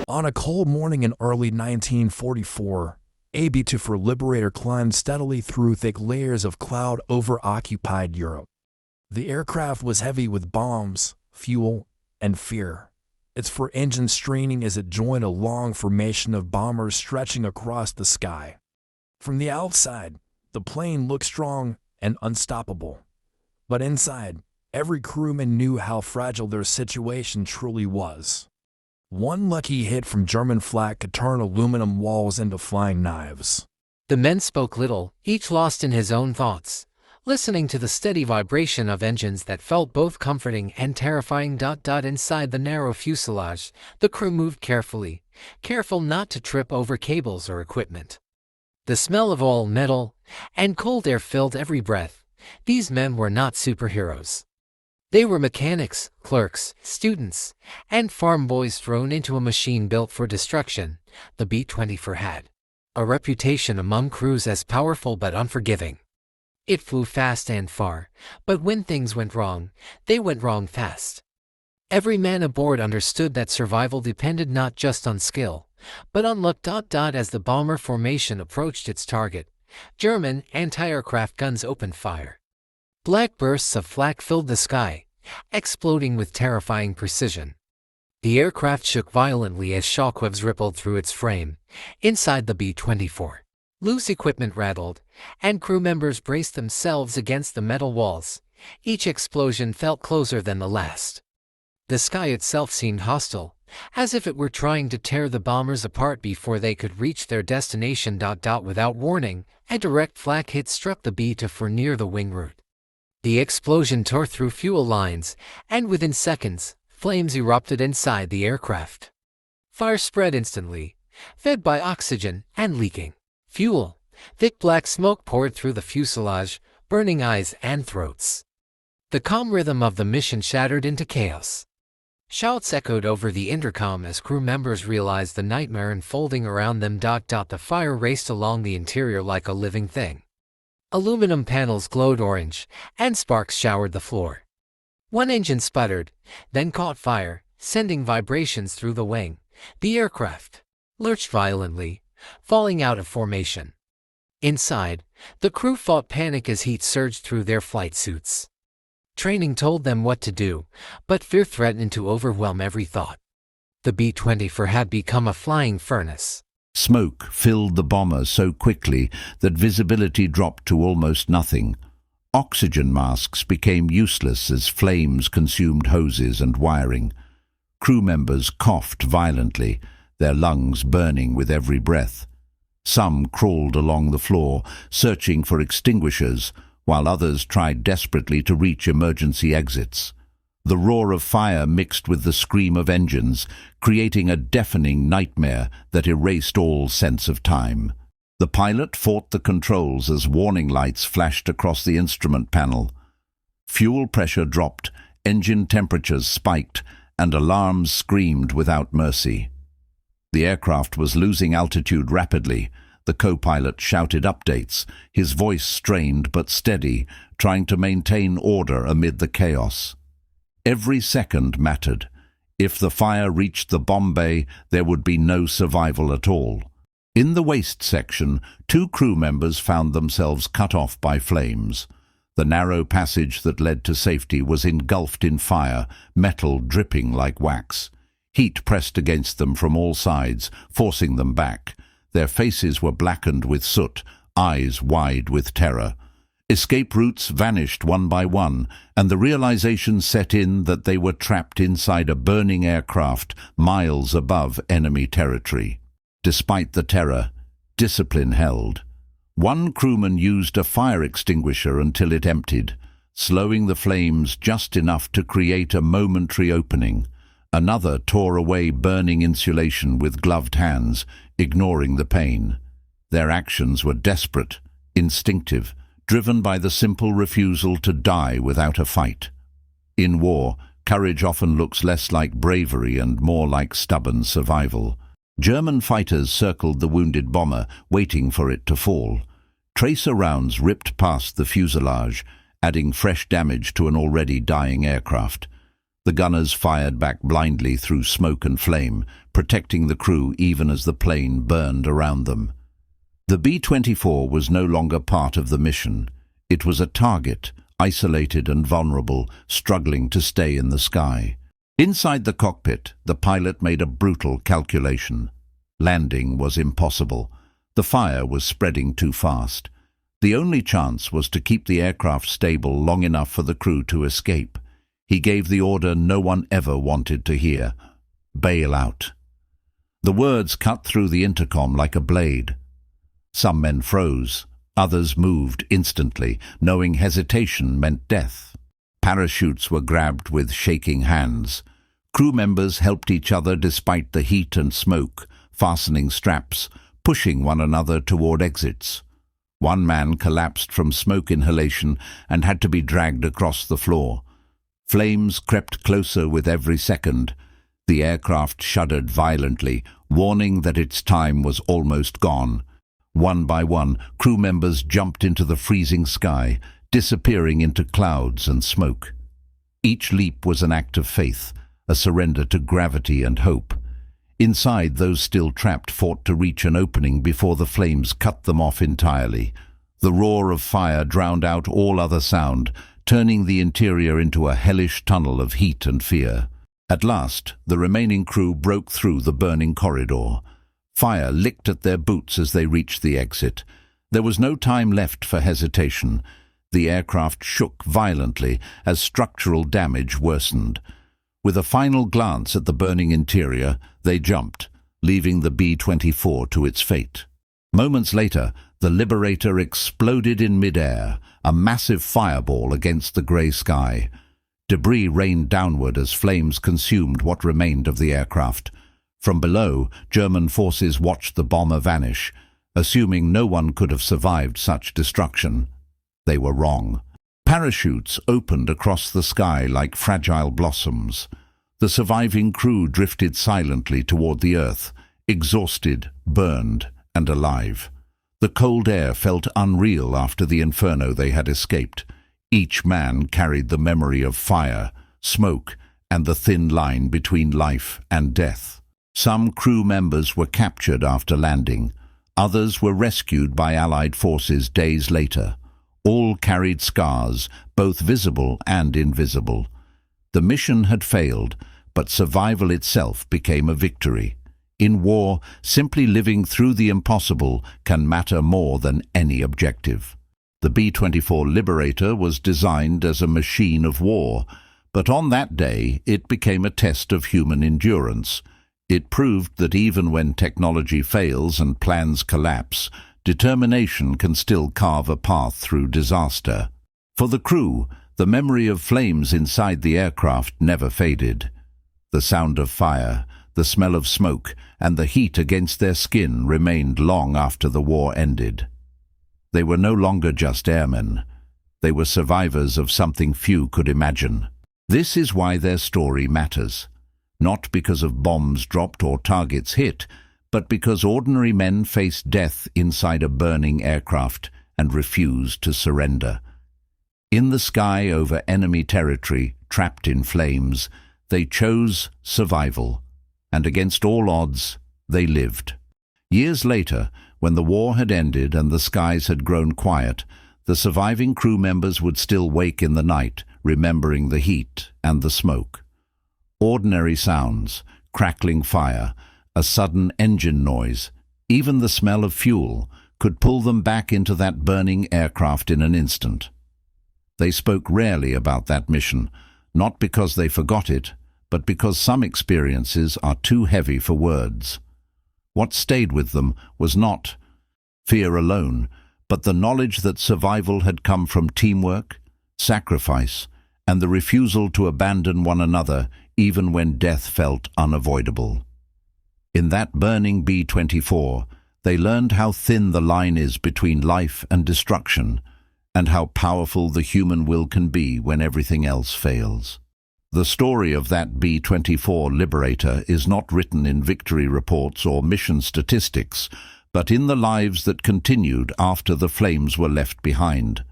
On a cold morning in early 1944, a B-24 Liberator climbed steadily through thick layers of cloud over occupied Europe. The aircraft was heavy with bombs, fuel, and fear, its four engines straining as it joined a long formation of bombers stretching across the sky. From the outside, the plane looked strong and unstoppable. But inside, every crewman knew how fragile their situation truly was. One lucky hit from German flak could turn aluminum walls into flying knives. The men spoke little, each lost in his own thoughts, listening to the steady vibration of engines that felt both comforting and terrifying. Inside the narrow fuselage, the crew moved carefully, careful not to trip over cables or equipment. The smell of oil, metal, and cold air filled every breath. These men were not superheroes. They were mechanics, clerks, students, and farm boys thrown into a machine built for destruction. The B-24 had a reputation among crews as powerful but unforgiving. It flew fast and far, but when things went wrong, they went wrong fast. Every man aboard understood that survival depended not just on skill, but on luck. As the bomber formation approached its target, German anti-aircraft guns opened fire. Black bursts of flak filled the sky, exploding with terrifying precision. The aircraft shook violently as shockwaves rippled through its frame. Inside the B-24, loose equipment rattled, and crew members braced themselves against the metal walls. Each explosion felt closer than the last. The sky itself seemed hostile, as if it were trying to tear the bombers apart before they could reach their destination. Without warning, a direct flak hit struck the B-24 near the wing root. The explosion tore through fuel lines, and within seconds, flames erupted inside the aircraft. Fire spread instantly, fed by oxygen and leaking fuel. Thick black smoke poured through the fuselage, burning eyes and throats. The calm rhythm of the mission shattered into chaos. Shouts echoed over the intercom as crew members realized the nightmare unfolding around them. The fire raced along the interior like a living thing. Aluminum panels glowed orange, and sparks showered the floor. One engine sputtered, then caught fire, sending vibrations through the wing. The aircraft lurched violently, falling out of formation. Inside, the crew fought panic as heat surged through their flight suits. Training told them what to do, but fear threatened to overwhelm every thought. The B-24 had become a flying furnace. Smoke filled the bomber so quickly that visibility dropped to almost nothing. Oxygen masks became useless as flames consumed hoses and wiring. Crew members coughed violently, their lungs burning with every breath. Some crawled along the floor, searching for extinguishers, while others tried desperately to reach emergency exits. The roar of fire mixed with the scream of engines, creating a deafening nightmare that erased all sense of time. The pilot fought the controls as warning lights flashed across the instrument panel. Fuel pressure dropped, engine temperatures spiked, and alarms screamed without mercy. The aircraft was losing altitude rapidly. The co-pilot shouted updates, his voice strained but steady, trying to maintain order amid the chaos. Every second mattered. If the fire reached the bomb bay, there would be no survival at all. In the waist section, 2 crew members found themselves cut off by flames. The narrow passage that led to safety was engulfed in fire, metal dripping like wax. Heat pressed against them from all sides, forcing them back. Their faces were blackened with soot, eyes wide with terror. Escape routes vanished one by one, and the realization set in that they were trapped inside a burning aircraft miles above enemy territory. Despite the terror, discipline held. One crewman used a fire extinguisher until it emptied, slowing the flames just enough to create a momentary opening. Another tore away burning insulation with gloved hands, ignoring the pain. Their actions were desperate, instinctive, driven by the simple refusal to die without a fight. In war, courage often looks less like bravery and more like stubborn survival. German fighters circled the wounded bomber, waiting for it to fall. Tracer rounds ripped past the fuselage, adding fresh damage to an already dying aircraft. The gunners fired back blindly through smoke and flame, protecting the crew even as the plane burned around them. The B-24 was no longer part of the mission. It was a target, isolated and vulnerable, struggling to stay in the sky. Inside the cockpit, the pilot made a brutal calculation. Landing was impossible. The fire was spreading too fast. The only chance was to keep the aircraft stable long enough for the crew to escape. He gave the order no one ever wanted to hear: bail out. The words cut through the intercom like a blade. Some men froze. Others moved instantly, knowing hesitation meant death. Parachutes were grabbed with shaking hands. Crew members helped each other despite the heat and smoke, fastening straps, pushing one another toward exits. One man collapsed from smoke inhalation and had to be dragged across the floor. Flames crept closer with every second. The aircraft shuddered violently, warning that its time was almost gone. One by one, crew members jumped into the freezing sky, disappearing into clouds and smoke. Each leap was an act of faith, a surrender to gravity and hope. Inside, those still trapped fought to reach an opening before the flames cut them off entirely. The roar of fire drowned out all other sound, turning the interior into a hellish tunnel of heat and fear. At last, the remaining crew broke through the burning corridor. Fire licked at their boots as they reached the exit. There was no time left for hesitation. The aircraft shook violently as structural damage worsened. With a final glance at the burning interior, they jumped, leaving the B-24 to its fate. Moments later, the Liberator exploded in midair, a massive fireball against the grey sky. Debris rained downward as flames consumed what remained of the aircraft. From below, German forces watched the bomber vanish, assuming no one could have survived such destruction. They were wrong. Parachutes opened across the sky like fragile blossoms. The surviving crew drifted silently toward the earth, exhausted, burned, and alive. The cold air felt unreal after the inferno they had escaped. Each man carried the memory of fire, smoke, and the thin line between life and death. Some crew members were captured after landing. Others were rescued by Allied forces days later. All carried scars, both visible and invisible. The mission had failed, but survival itself became a victory. In war, simply living through the impossible can matter more than any objective. The B-24 Liberator was designed as a machine of war, but on that day it became a test of human endurance. It proved that even when technology fails and plans collapse, determination can still carve a path through disaster. For the crew, the memory of flames inside the aircraft never faded. The sound of fire, the smell of smoke, and the heat against their skin remained long after the war ended. They were no longer just airmen. They were survivors of something few could imagine. This is why their story matters. Not because of bombs dropped or targets hit, but because ordinary men faced death inside a burning aircraft and refused to surrender. In the sky over enemy territory, trapped in flames, they chose survival, and against all odds, they lived. Years later, when the war had ended and the skies had grown quiet, the surviving crew members would still wake in the night, remembering the heat and the smoke. Ordinary sounds, crackling fire, a sudden engine noise, even the smell of fuel, could pull them back into that burning aircraft in an instant. They spoke rarely about that mission, not because they forgot it, but because some experiences are too heavy for words. What stayed with them was not fear alone, but the knowledge that survival had come from teamwork, sacrifice, and the refusal to abandon one another even when death felt unavoidable. In that burning B-24, they learned how thin the line is between life and destruction, and how powerful the human will can be when everything else fails. The story of that B-24 Liberator is not written in victory reports or mission statistics, but in the lives that continued after the flames were left behind.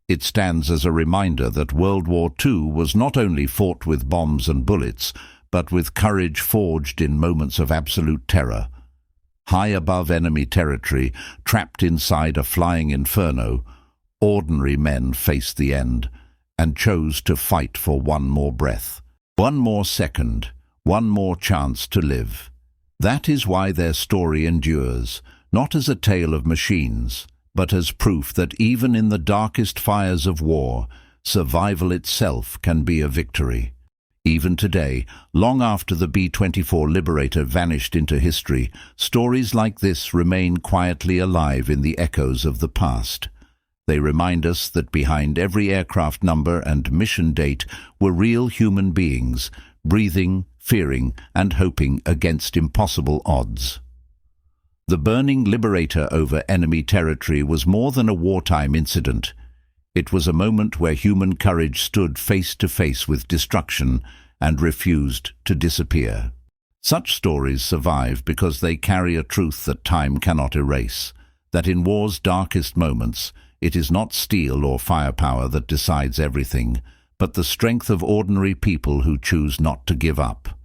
It stands as a reminder that World War II was not only fought with bombs and bullets, but with courage forged in moments of absolute terror. High above enemy territory, trapped inside a flying inferno, ordinary men faced the end and chose to fight for one more breath, one more second, one more chance to live. That is why their story endures, not as a tale of machines, but as proof that even in the darkest fires of war, survival itself can be a victory. Even today, long after the B-24 Liberator vanished into history, stories like this remain quietly alive in the echoes of the past. They remind us that behind every aircraft number and mission date were real human beings, breathing, fearing, and hoping against impossible odds. The burning Liberator over enemy territory was more than a wartime incident. It was a moment where human courage stood face to face with destruction and refused to disappear. Such stories survive because they carry a truth that time cannot erase, that in war's darkest moments, it is not steel or firepower that decides everything, but the strength of ordinary people who choose not to give up.